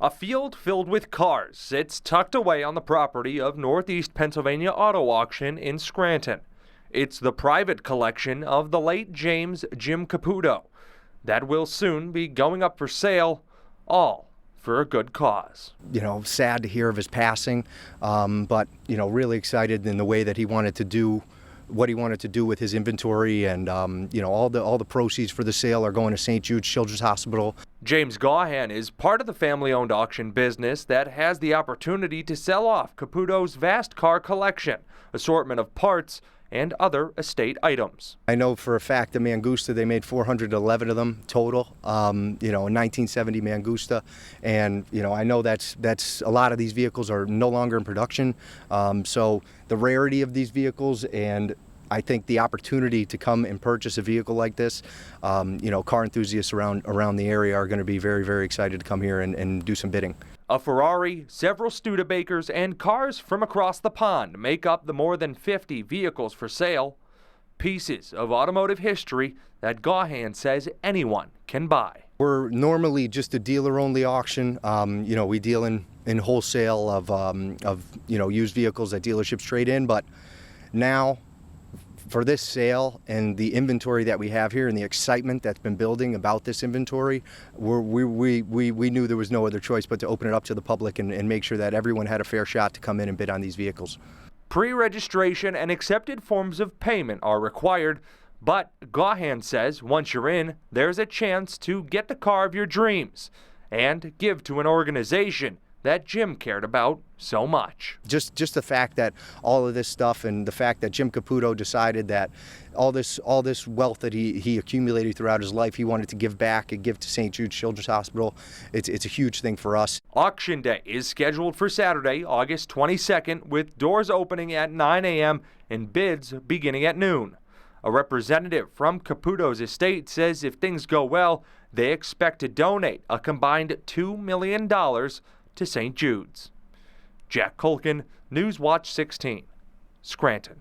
A field filled with cars sits tucked away on the property of Northeast Pennsylvania Auto Auction in Scranton. It's the private collection of the late James Jim Caputo that will soon be going up for sale, all for a good cause. Sad to hear of his passing, but really excited in the way that he wanted to do what he wanted to do with his inventory, and all the proceeds for the sale are going to St. Jude's Children's Hospital. James Gahan is part of the family-owned auction business that has the opportunity to sell off Caputo's vast car collection, assortment of parts, and other estate items. I know for a fact the Mangusta, they made 411 of them total, a 1970 Mangusta, and I know that's a lot of these vehicles are no longer in production, so the rarity of these vehicles, and I think the opportunity to come and purchase a vehicle like this, car enthusiasts around the area are going to be very, very excited to come here and do some bidding. A Ferrari, several Studebakers, and cars from across the pond make up the more than 50 vehicles for sale. Pieces of automotive history that Gahan says anyone can buy. We're normally just a dealer-only auction. We deal in wholesale of used vehicles that dealerships trade in, but now, for this sale and the inventory that we have here and the excitement that's been building about this inventory, we knew there was no other choice but to open it up to the public and make sure that everyone had a fair shot to come in and bid on these vehicles. Pre-registration and accepted forms of payment are required, but Gahan says once you're in, there's a chance to get the car of your dreams and give to an organization that Jim cared about so much. Just the fact that all of this stuff, and the fact that Jim Caputo decided that all this wealth that he accumulated throughout his life, he wanted to give back and give to St. Jude's Children's Hospital. It's a huge thing for us. Auction day is scheduled for Saturday, August 22nd, with doors opening at 9 a.m. and bids beginning at noon. A representative from Caputo's estate says if things go well, they expect to donate a combined $2 million to St. Jude's. Jack Culkin, News Watch 16, Scranton.